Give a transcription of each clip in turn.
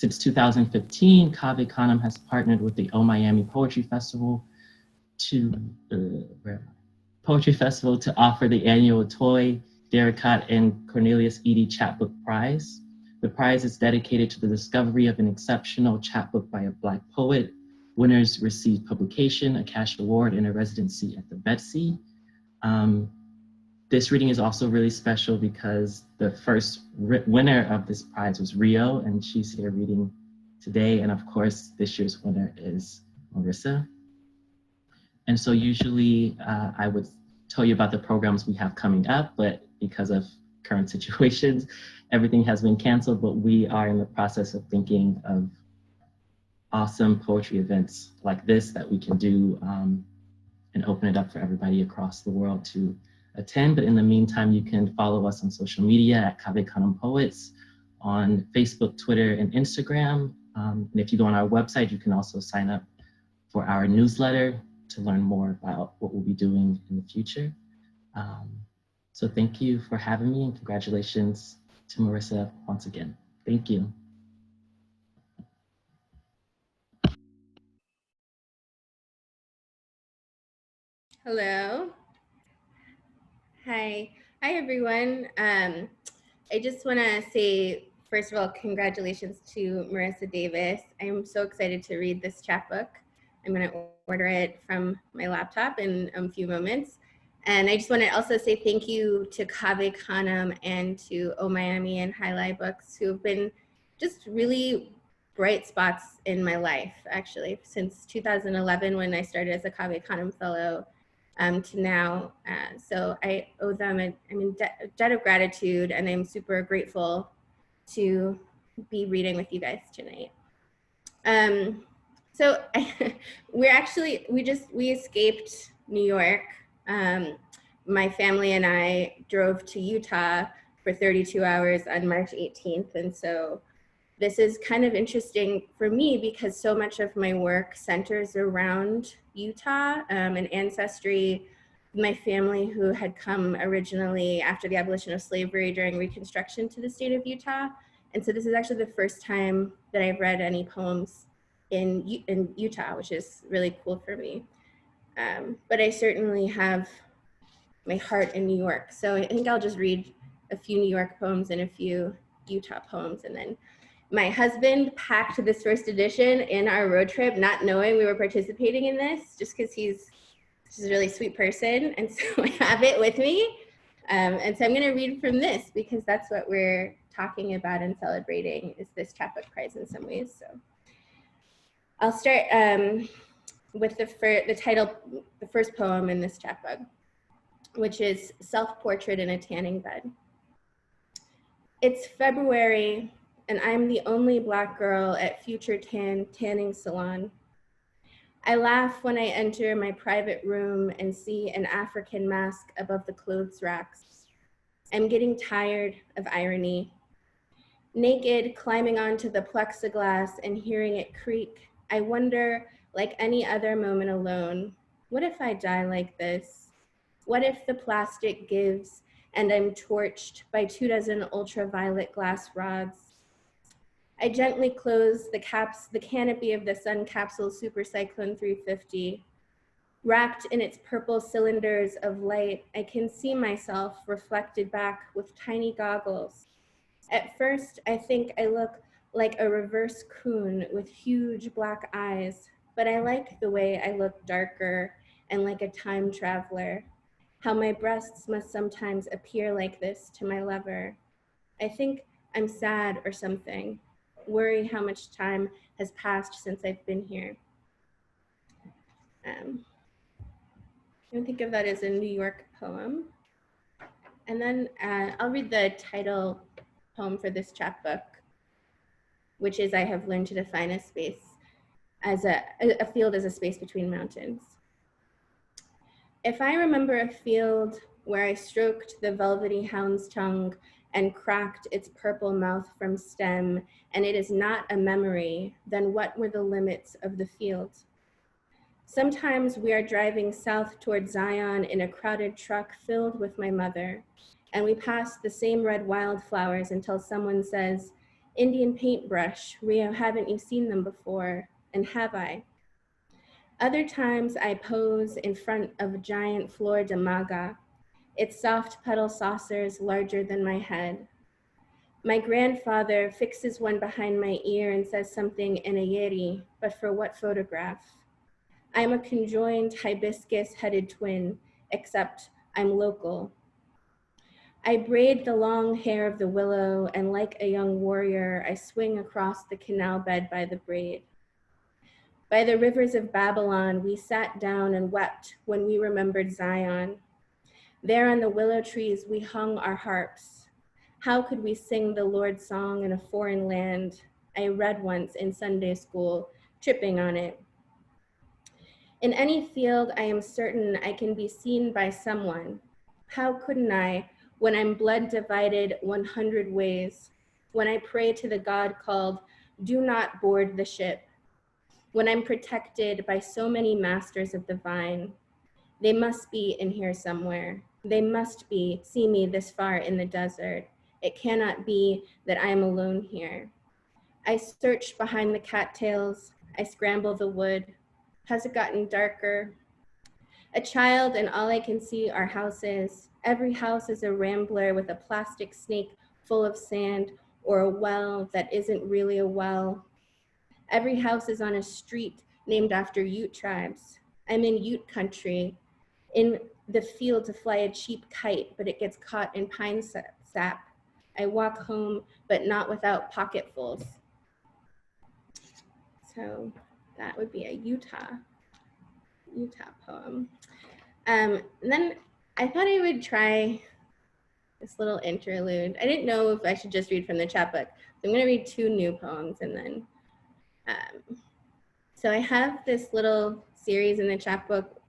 Since 2015, Cave Canem has partnered with the O Miami Poetry Festival to offer the annual Toy, Derricotte, and Cornelius Eady Chapbook Prize. The prize is dedicated to the discovery of an exceptional chapbook by a Black poet. Winners receive publication, a cash award, and a residency at the Betsy. This reading is also really special because the first winner of this prize was Rio, and she's here reading today. And of course, this year's winner is Marissa. And so usually I would tell you about the programs we have coming up, but because of current situations, everything has been canceled, but we are in the process of thinking of awesome poetry events like this that we can do and open it up for everybody across the world to attend. But in the meantime, you can follow us on social media at Cave Canem Poets on Facebook, Twitter, and Instagram. And if you go on our website, you can also sign up for our newsletter to learn more about what we'll be doing in the future. So thank you for having me, and congratulations to Marissa once again. Thank you. Hello. Hi everyone. I just want to say, first of all, congratulations to Marissa Davis. I'm so excited to read this chapbook. I'm going to order it from my laptop in a few moments. And I just want to also say thank you to Cave Canem and to O Miami and Jai-Alai Books, who have been just really bright spots in my life, actually, since 2011 when I started as a Cave Canem Fellow. To now. So I owe them, I'm in debt of gratitude, and I'm super grateful to be reading with you guys tonight. So we escaped New York. My family and I drove to Utah for 32 hours on March 18th. And so this is kind of interesting for me because so much of my work centers around Utah and ancestry. My family, who had come originally after the abolition of slavery during Reconstruction to the state of Utah. And so this is actually the first time that I've read any poems in Utah, which is really cool for me. But I certainly have my heart in New York. So I think I'll just read a few New York poems and a few Utah poems, and then my husband packed this first edition in our road trip, not knowing we were participating in this, just because he's a really sweet person. And so I have it with me. And so I'm going to read from this because that's what we're talking about and celebrating, is this Chapbook Prize in some ways. So I'll start with the title, the first poem in this chapbook, which is Self-Portrait in a Tanning Bed. It's February, and I'm the only Black girl at Future Tanning Salon. I laugh when I enter my private room and see an African mask above the clothes racks. I'm getting tired of irony. Naked, climbing onto the plexiglass and hearing it creak, I wonder, like any other moment alone, what if I die like this? What if the plastic gives and I'm torched by 24 ultraviolet glass rods? I gently close the canopy of the Sun Capsule Super Cyclone 350. Wrapped in its purple cylinders of light, I can see myself reflected back with tiny goggles. At first, I think I look like a reverse coon with huge black eyes, but I like the way I look darker and like a time traveler. How my breasts must sometimes appear like this to my lover. I think I'm sad or something. Worry how much time has passed since I've been here. I think of that as a New York poem. And then I'll read the title poem for this chapbook, which is I have learned to define a space as a field as a space between mountains. If I remember a field where I stroked the velvety hound's tongue and cracked its purple mouth from stem, and it is not a memory, then what were the limits of the field? Sometimes we are driving south toward Zion in a crowded truck filled with my mother, and we pass the same red wildflowers until someone says, Indian paintbrush, Rio, haven't you seen them before? And have I? Other times I pose in front of a giant flor de maga, its soft petal saucers larger than my head. My grandfather fixes one behind my ear and says something in a Eady, but for what photograph? I'm a conjoined hibiscus-headed twin, except I'm local. I braid the long hair of the willow, and like a young warrior, I swing across the canal bed by the braid. By the rivers of Babylon, we sat down and wept when we remembered Zion. There on the willow trees, we hung our harps. How could we sing the Lord's song in a foreign land? I read once in Sunday school, tripping on it. In any field, I am certain I can be seen by someone. How couldn't I, when I'm blood divided 100 ways, when I pray to the God called, do not board the ship, when I'm protected by so many masters of the vine? They must be in here somewhere. They must be, see me this far in the desert. It cannot be that I am alone here. I search behind the cattails. I scramble the wood. Has it gotten darker? A child and all I can see are houses. Every house is a rambler with a plastic snake full of sand or a well that isn't really a well. Every house is on a street named after Ute tribes. I'm in Ute country, in the field to fly a cheap kite, but it gets caught in pine sap. I walk home, but not without pocketfuls. So that would be a Utah poem. And then I thought I would try this little interlude. I didn't know if I should just read from the chapbook. So I'm gonna read 2 new poems and then, so I have this little series in the chapbook,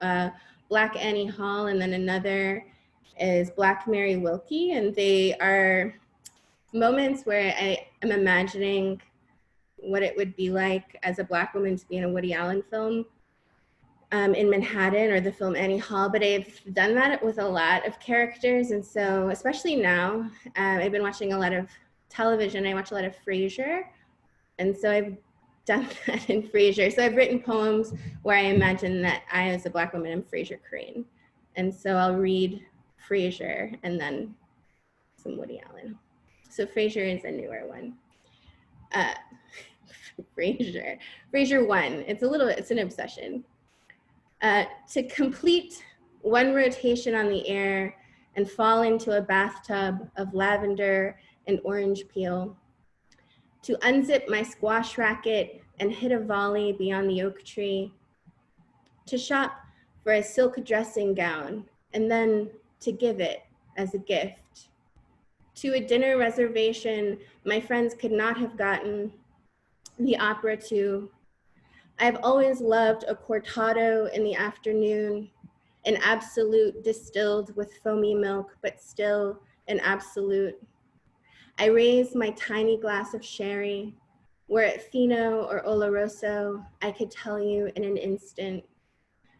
Black Annie Hall, and then another is Black Mary Wilkie, and they are moments where I am imagining what it would be like as a Black woman to be in a Woody Allen film in Manhattan, or the film Annie Hall, but I've done that with a lot of characters. And so, especially now, I've been watching a lot of television. I watch a lot of Frasier. And so I've done that in Frasier. So I've written poems where I imagine that I, as a Black woman, am Frasier Crane. And so I'll read Frasier and then some Woody Allen. So Frasier is a newer one. Frasier 1, it's an obsession. To complete one rotation on the air and fall into a bathtub of lavender and orange peel. To unzip my squash racket and hit a volley beyond the oak tree. To shop for a silk dressing gown and then to give it as a gift. To a dinner reservation my friends could not have gotten, the opera to. I've always loved a cortado in the afternoon, an absolute distilled with foamy milk, but still an absolute. I raise my tiny glass of sherry. Were it Fino or Oloroso, I could tell you in an instant.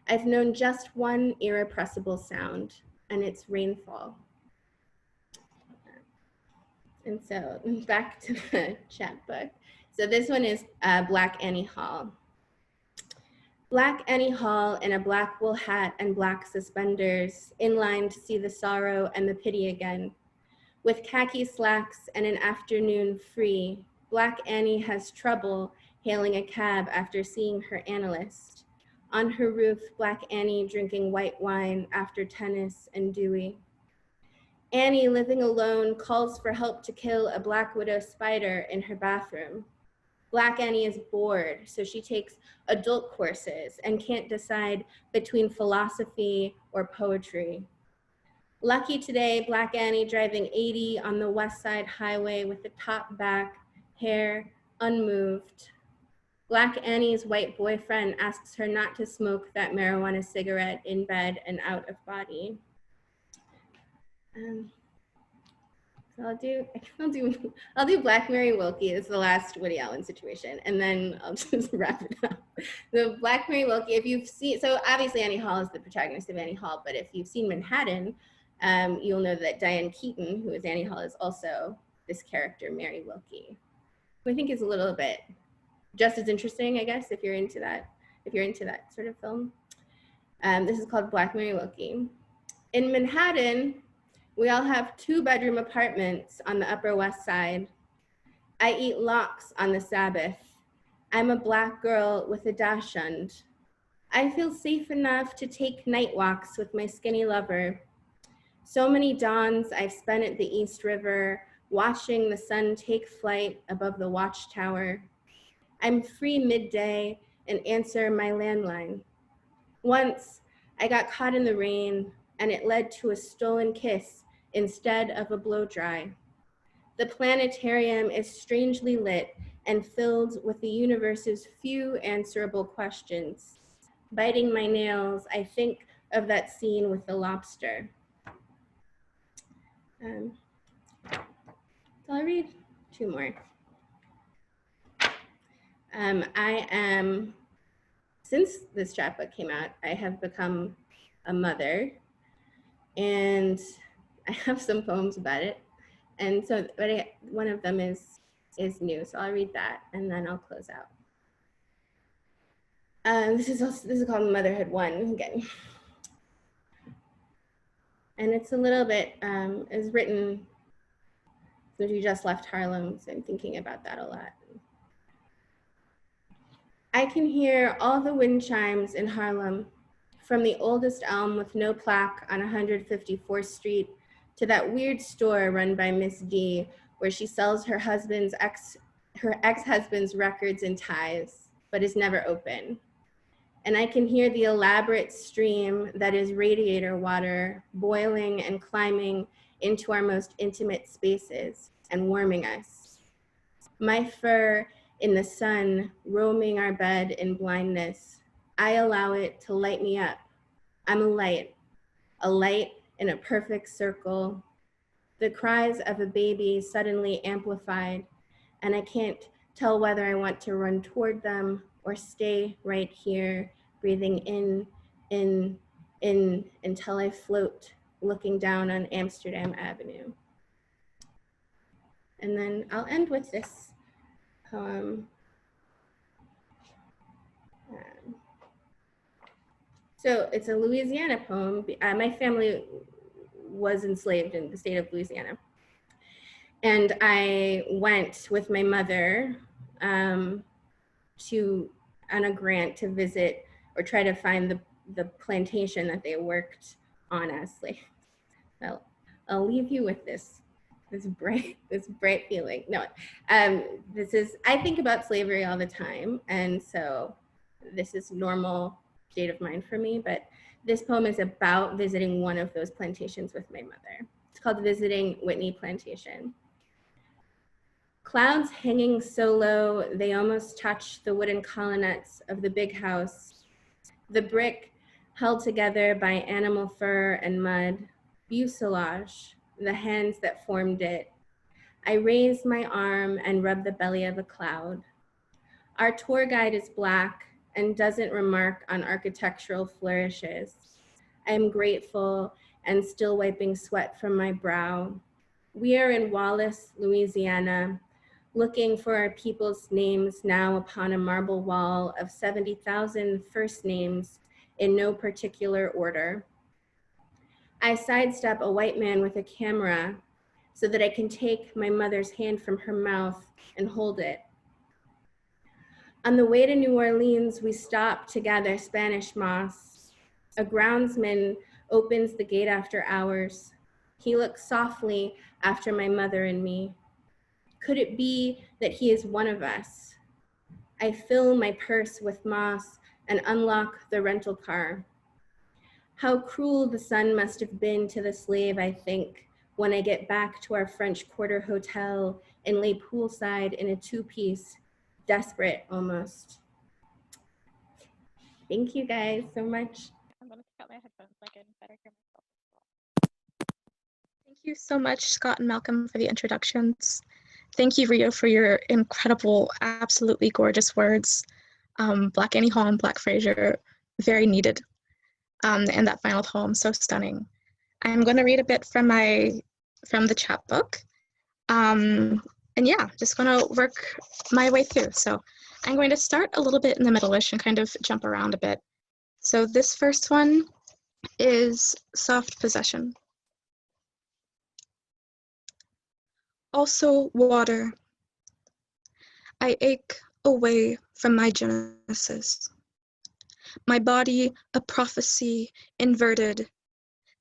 I've known just one irrepressible sound, and it's rainfall. And so back to the chapbook. So this one is Black Annie Hall. Black Annie Hall in a black wool hat and black suspenders, in line to see the sorrow and the pity again. With khaki slacks and an afternoon free, Black Annie has trouble hailing a cab after seeing her analyst. On her roof, Black Annie drinking white wine after tennis and Dewey. Annie, living alone, calls for help to kill a black widow spider in her bathroom. Black Annie is bored, so she takes adult courses and can't decide between philosophy or poetry. Lucky today, Black Annie driving 80 on the West Side Highway with the top back, hair unmoved. Black Annie's white boyfriend asks her not to smoke that marijuana cigarette in bed and out of body. So I'll do Black Mary Wilkie as the last Woody Allen situation, and then I'll just wrap it up. The Black Mary Wilkie, if you've seen, so obviously Annie Hall is the protagonist of Annie Hall, but if you've seen Manhattan, you'll know that Diane Keaton, who is Annie Hall, is also this character, Mary Wilkie. who I think is a little bit just as interesting, I guess, if you're into that sort of film. This is called Black Mary Wilkie. In Manhattan, we all have 2-bedroom apartments on the Upper West Side. I eat lox on the Sabbath. I'm a Black girl with a dachshund. I feel safe enough to take night walks with my skinny lover. So many dawns I've spent at the East River, watching the sun take flight above the watchtower. I'm free midday and answer my landline. Once, I got caught in the rain, and it led to a stolen kiss instead of a blow dry. The planetarium is strangely lit and filled with the universe's few answerable questions. Biting my nails, I think of that scene with the lobster. So I'll read 2 more. Since this chapbook came out, I have become a mother, and I have some poems about it. And so, one of them is new, so I'll read that and then I'll close out. This is called Motherhood 1 again. And it's a little bit, it's written since you just left Harlem, so I'm thinking about that a lot. I can hear all the wind chimes in Harlem, from the oldest elm with no plaque on 154th Street to that weird store run by Miss D, where she sells her ex-husband's records and ties, but is never open. And I can hear the elaborate stream that is radiator water boiling and climbing into our most intimate spaces and warming us. My fur in the sun, roaming our bed in blindness, I allow it to light me up. I'm a light in a perfect circle. The cries of a baby suddenly amplified, and I can't tell whether I want to run toward them or stay right here, breathing in until I float, looking down on Amsterdam Avenue. And then I'll end with this poem. So it's a Louisiana poem. My family was enslaved in the state of Louisiana. And I went with my mother on a grant to visit or try to find the plantation that they worked on as slaves. So I'll leave you with this bright feeling. No, I think about slavery all the time. And so this is normal state of mind for me, but this poem is about visiting one of those plantations with my mother. It's called Visiting Whitney Plantation. Clouds hanging so low, they almost touch the wooden colonnettes of the big house. The brick held together by animal fur and mud, fuselage, the hands that formed it. I raise my arm and rub the belly of a cloud. Our tour guide is Black and doesn't remark on architectural flourishes. I am grateful and still wiping sweat from my brow. We are in Wallace, Louisiana, looking for our people's names now upon a marble wall of 70,000 first names in no particular order. I sidestep a white man with a camera so that I can take my mother's hand from her mouth and hold it. On the way to New Orleans, we stop to gather Spanish moss. A groundsman opens the gate after hours. He looks softly after my mother and me. Could it be that he is one of us? I fill my purse with moss and unlock the rental car. How cruel the sun must have been to the slave, I think, when I get back to our French Quarter hotel and lay poolside in a 2-piece, desperate almost. Thank you guys so much. I'm gonna take out my headphones so I can better hear myself. Thank you so much, Scott and Malcolm, for the introductions. Thank you, Rio, for your incredible, absolutely gorgeous words. Black Annie Hall and Black Fraser, very needed. And that final poem, so stunning. I'm going to read a bit from the chapbook. And yeah, just gonna work my way through. So I'm going to start a little bit in the middle-ish and kind of jump around a bit. So this first one is soft possession. Also water. I ache away from my genesis. My body a prophecy inverted,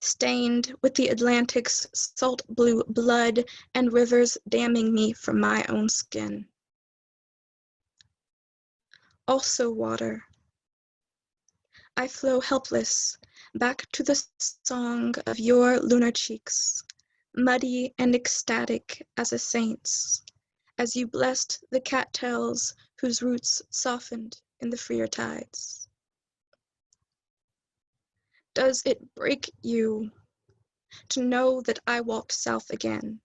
stained with the Atlantic's salt blue blood and rivers damning me from my own skin. Also water. I flow helpless back to the song of your lunar cheeks, muddy and ecstatic as a saint's, as you blessed the cattails whose roots softened in the freer tides. Does it break you to know that I walked south again,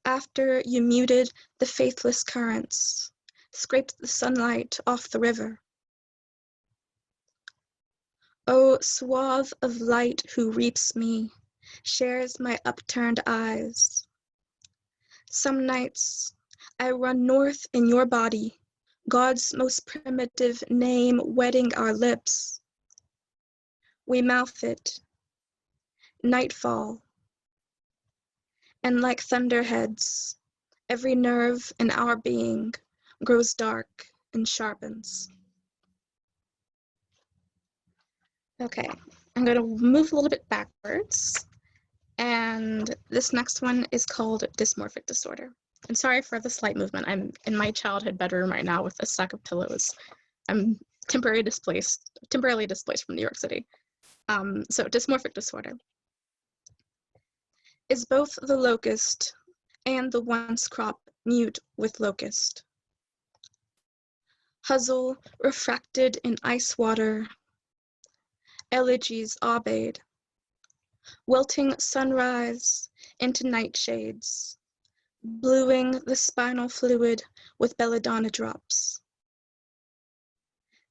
after you muted the faithless currents, scraped the sunlight off the river? O swath of light who reaps me, shares my upturned eyes. Some nights I run north in your body, God's most primitive name wetting our lips. We mouth it, nightfall, and like thunderheads, every nerve in our being grows dark and sharpens. Okay, I'm going to move a little bit backwards, and this next one is called dysmorphic disorder. And sorry for the slight movement. I'm in my childhood bedroom right now with a stack of pillows. I'm temporarily displaced from New York City. So dysmorphic disorder is both the locust and the once crop mute with locust. Hustle refracted in ice water, elegies obeyed, welting sunrise into nightshades, bluing the spinal fluid with belladonna drops,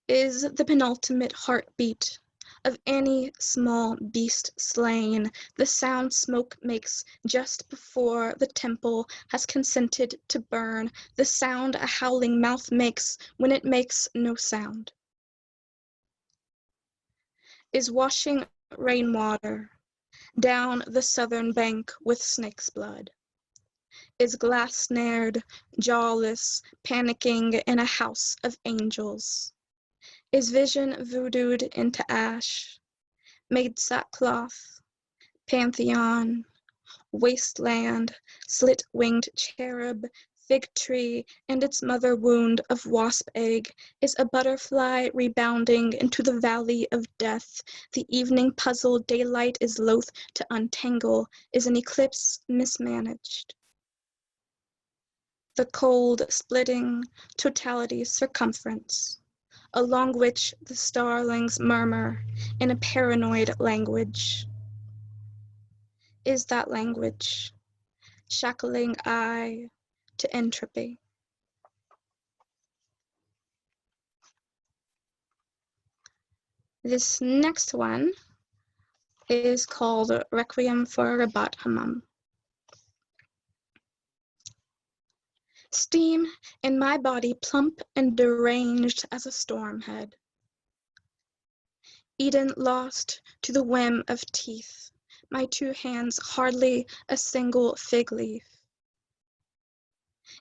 is the penultimate heartbeat of any small beast slain, the sound smoke makes just before the temple has consented to burn, the sound a howling mouth makes when it makes no sound, is washing rainwater down the southern bank with snake's blood, is glass-snared, jawless, panicking in a house of angels, is vision voodooed into ash, made sackcloth, pantheon, wasteland, slit-winged cherub, fig tree, and its mother wound of wasp egg, is a butterfly rebounding into the valley of death. The evening puzzle daylight is loath to untangle, is an eclipse mismanaged. The cold splitting totality circumference, along which the starlings murmur in a paranoid language, is that language, shackling eye to entropy. This next one is called Requiem for a Rabat Hammam. Steam in my body plump and deranged as a storm head. Eden lost to the whim of teeth, my two hands hardly a single fig leaf.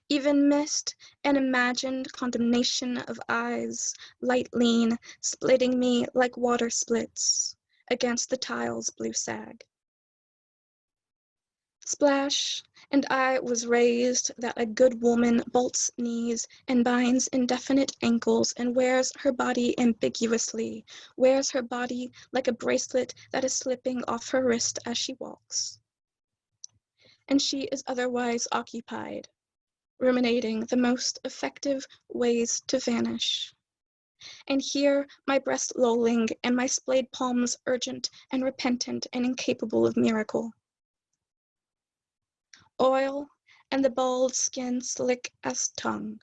Even missed an imagined condemnation of eyes, light lean, splitting me like water splits against the tile's blue sag. Splash, and I was raised that a good woman bolts knees and binds indefinite ankles and wears her body ambiguously, wears her body like a bracelet that is slipping off her wrist as she walks. And she is otherwise occupied, ruminating the most effective ways to vanish. And here my breast lolling and my splayed palms urgent and repentant and incapable of miracle. Oil and the bald skin slick as tongue,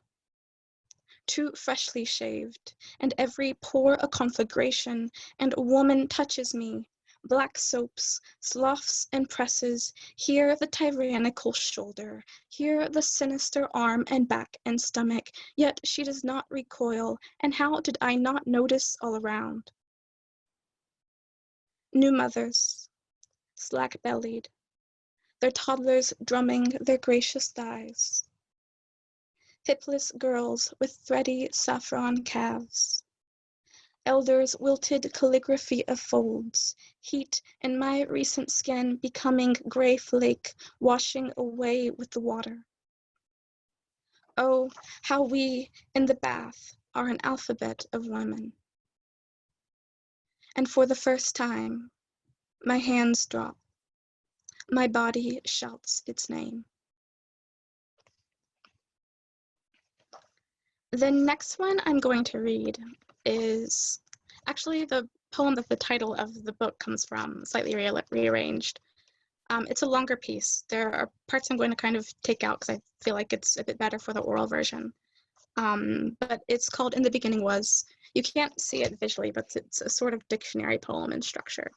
too freshly shaved, and every pore a conflagration, and a woman touches me, Black soaps, sloughs and presses, here the tyrannical shoulder, here the sinister arm and back and stomach, yet she does not recoil, and how did I not notice all around? New mothers, slack-bellied, their toddlers drumming their gracious thighs. Hipless girls with thready saffron calves. Elders' wilted calligraphy of folds, heat in my recent skin becoming gray flake, washing away with the water. Oh, how we, in the bath, are an alphabet of women. And for the first time, my hands drop. My body shouts its name. The next one I'm going to read is actually the poem that the title of the book comes from, slightly rearranged. It's a longer piece. There are parts I'm going to kind of take out because I feel like it's a bit better for the oral version. But it's called In the Beginning Was. You can't see it visually, but it's a sort of dictionary poem in structure.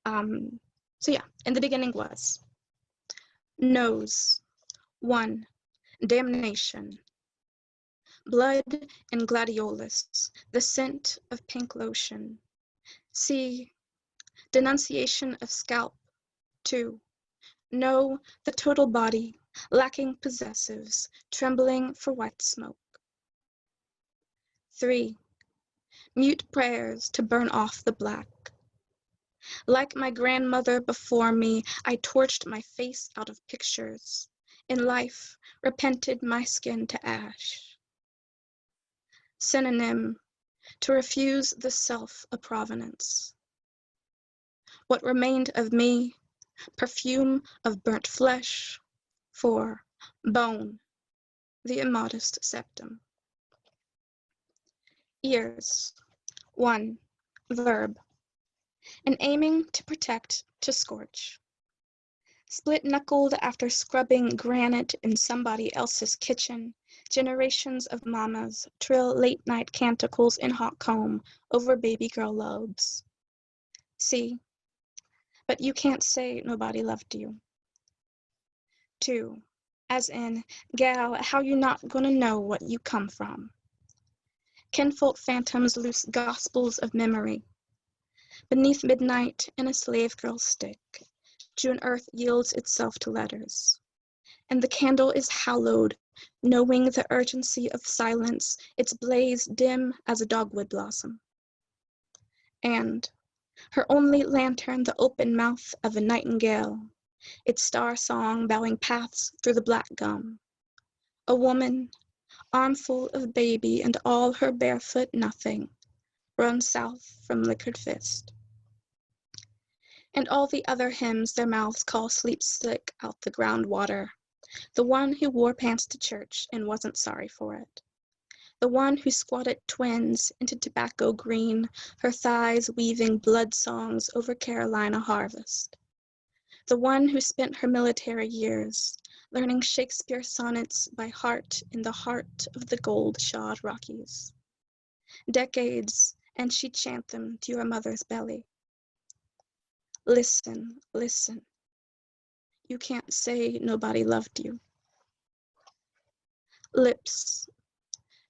So yeah, In the Beginning Was. Nose, 1, damnation. Blood and gladiolus, the scent of pink lotion. C, denunciation of scalp. 2, no, the total body, lacking possessives, trembling for white smoke. 3, mute prayers to burn off the black. Like my grandmother before me, I torched my face out of pictures. In life, repented my skin to ash. Synonym, to refuse the self of provenance. What remained of me, perfume of burnt flesh. 4, bone, the immodest septum. Ears, 1, verb, and aiming to protect, to scorch. Split-knuckled after scrubbing granite in somebody else's kitchen, generations of mamas trill late-night canticles in hot comb over baby girl lobes. See, but you can't say nobody loved you. 2, as in, gal, how you not gonna know what you come from? Kinfolk phantoms loose gospels of memory. Beneath midnight in a slave girl's stick, June earth yields itself to letters. And the candle is hallowed, knowing the urgency of silence, its blaze dim as a dogwood blossom. And her only lantern the open mouth of a nightingale, its star song bowing paths through the black gum. A woman, armful of baby and all her barefoot nothing, run south from liquored fist. And all the other hymns their mouths call sleep slick out the groundwater. The one who wore pants to church and wasn't sorry for it. The one who squatted twins into tobacco green, her thighs weaving blood songs over Carolina harvest. The one who spent her military years learning Shakespeare sonnets by heart in the heart of the gold-shod Rockies. Decades, and she'd chant them to your mother's belly. Listen, listen. You can't say nobody loved you. Lips,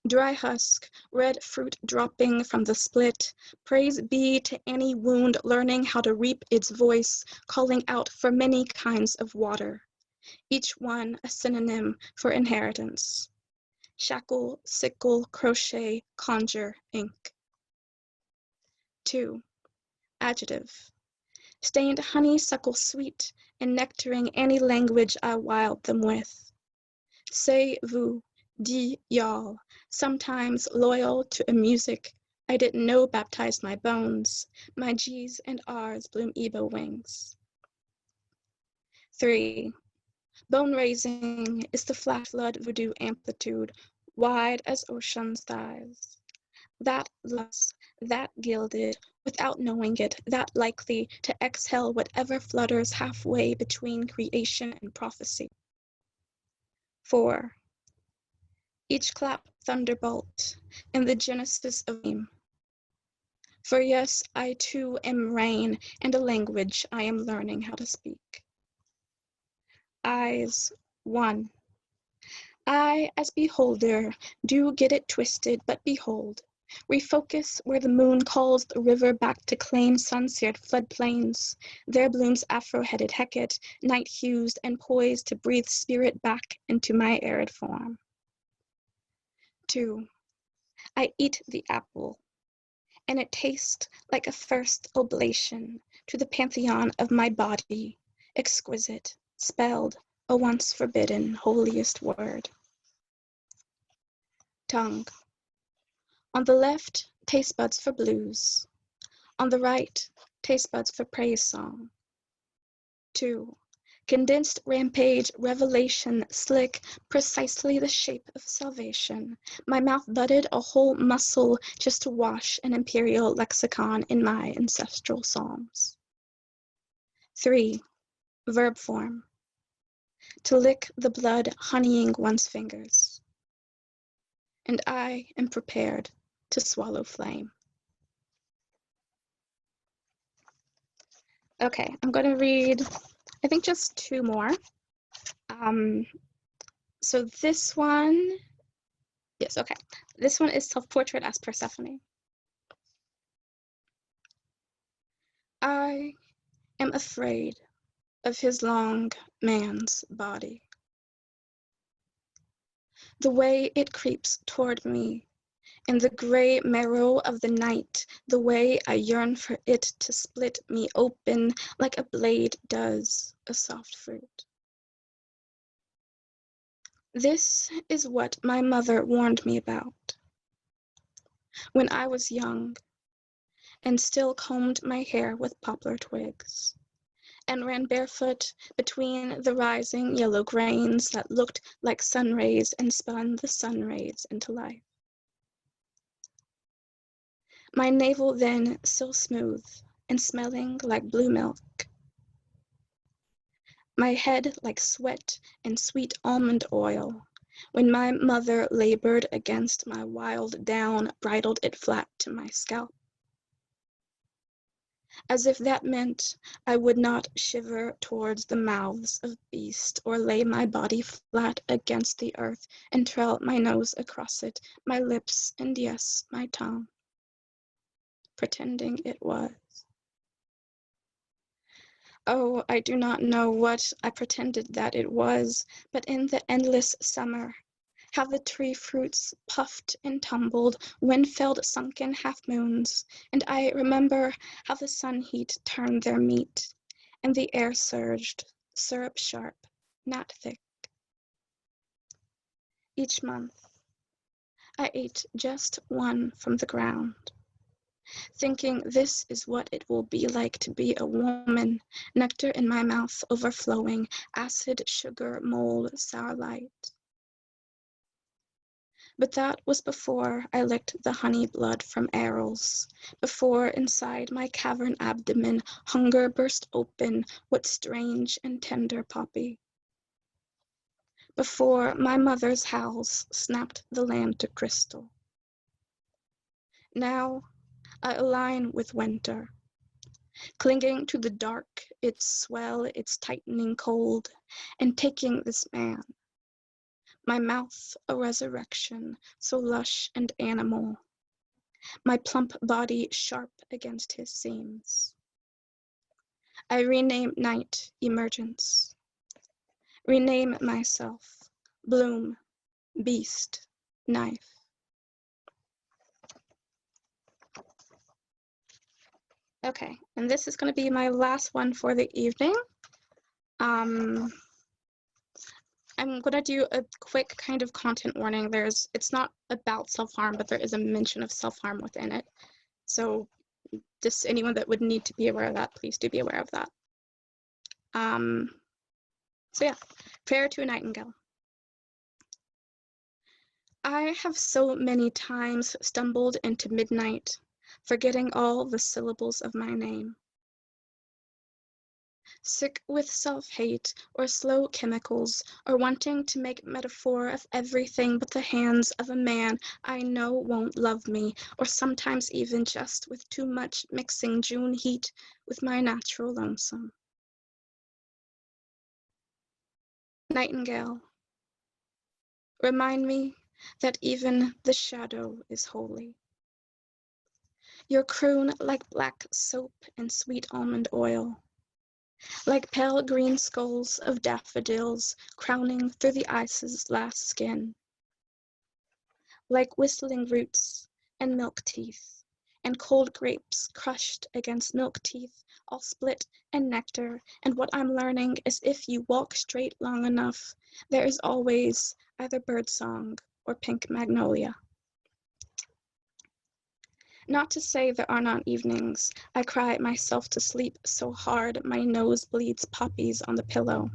dry husk, red fruit dropping from the split. Praise be to any wound learning how to reap its voice, calling out for many kinds of water, each one a synonym for inheritance. Shackle, sickle, crochet, conjure, ink. 2, adjective. Stained honeysuckle sweet and nectaring any language I wiled them with. Say vous, dis y'all, sometimes loyal to a music I didn't know baptized my bones, my G's and R's bloom Ebo wings. 3, bone raising is the flash flood voodoo amplitude, wide as ocean's thighs. That lust, that gilded, without knowing it, that likely to exhale whatever flutters halfway between creation and prophecy. 4, each clap thunderbolt in the genesis of game. For yes, I too am rain and a language I am learning how to speak. Eyes, one. I, as beholder, do get it twisted, but behold, refocus where the moon calls the river back to claim sun-seared floodplains. There blooms afro-headed Hecate, night-hued and poised to breathe spirit back into my arid form. 2. I eat the apple, and it tastes like a first oblation to the pantheon of my body, exquisite, spelled a once forbidden holiest word. Tongue. On the left, taste buds for blues. On the right, taste buds for praise song. 2. Condensed rampage, revelation, slick, precisely the shape of salvation. My mouth budded a whole muscle just to wash an imperial lexicon in my ancestral psalms. 3. Verb form. To lick the blood honeying one's fingers. And I am prepared to swallow flame. Okay, I'm going to read, I think, just 2 more. So this one, yes, okay. This one is Self-Portrait as Persephone. I am afraid of his long man's body. The way it creeps toward me in the gray marrow of the night, the way I yearn for it to split me open like a blade does a soft fruit. This is what my mother warned me about when I was young and still combed my hair with poplar twigs and ran barefoot between the rising yellow grains that looked like sun rays and spun the sun rays into life. My navel then so smooth and smelling like blue milk. My head like sweat and sweet almond oil. When my mother labored against my wild down, bridled it flat to my scalp. As if that meant I would not shiver towards the mouths of beast or lay my body flat against the earth and trail my nose across it, my lips, and yes, my tongue. Pretending it was. Oh, I do not know what I pretended that it was, but in the endless summer, how the tree fruits puffed and tumbled, wind-filled sunken half-moons, and I remember how the sun heat turned their meat, and the air surged, syrup sharp, not thick. Each month, I ate just one from the ground, thinking this is what it will be like to be a woman, nectar in my mouth overflowing, acid, sugar, mold, sour light. But that was before I licked the honey blood from arrows, before inside my cavern abdomen hunger burst open with strange and tender poppy. Before my mother's howls snapped the land to crystal. Now I align with winter, clinging to the dark, its swell, its tightening cold, and taking this man, my mouth a resurrection, so lush and animal, my plump body sharp against his seams. I rename night emergence, rename myself, bloom, beast, knife. Okay, and this is going to be my last one for the evening. I'm going to do a quick kind of content warning. It's not about self-harm, but there is a mention of self-harm within it. So just anyone that would need to be aware of that, please do be aware of that. So yeah, Prayer to a Nightingale. I have so many times stumbled into midnight, forgetting all the syllables of my name. sick with self-hate or slow chemicals, or wanting to make metaphor of everything but the hands of a man I know won't love me, or sometimes even just with too much mixing June heat with my natural lonesome. Nightingale, remind me that even the shadow is holy. Your croon like black soap and sweet almond oil, like pale green skulls of daffodils crowning through the ice's last skin, like whistling roots and milk teeth, and cold grapes crushed against milk teeth, all split and nectar, and what I'm learning is if you walk straight long enough, there is always either birdsong or pink magnolia. Not to say there are not evenings I cry myself to sleep so hard my nose bleeds poppies on the pillow.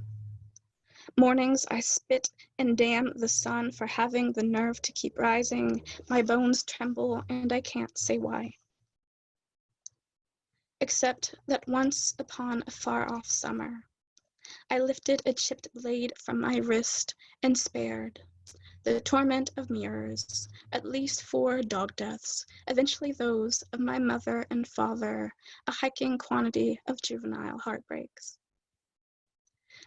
Mornings I spit and damn the sun for having the nerve to keep rising. My bones tremble and I can't say why. Except that once upon a far-off summer, I lifted a chipped blade from my wrist and spared the torment of mirrors, at least 4 dog deaths, eventually those of my mother and father, a hiking quantity of juvenile heartbreaks.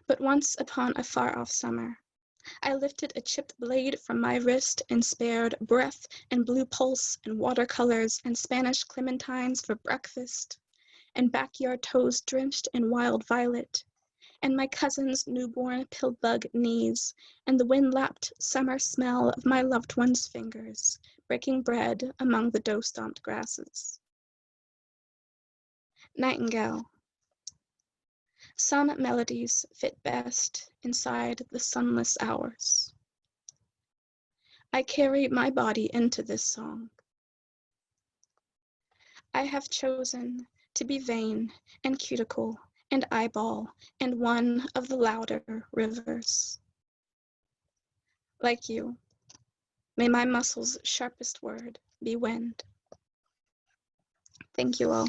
But once upon a far-off summer, I lifted a chipped blade from my wrist and spared breath and blue pulse and watercolors and Spanish clementines for breakfast, and backyard toes drenched in wild violet, and my cousin's newborn pill-bug knees, and the wind-lapped summer smell of my loved one's fingers, breaking bread among the dough-stomped grasses. Nightingale. Some melodies fit best inside the sunless hours. I carry my body into this song. I have chosen to be vain and cuticle and eyeball and one of the louder rivers. Like you, may my muscles' sharpest word be wind. Thank you all.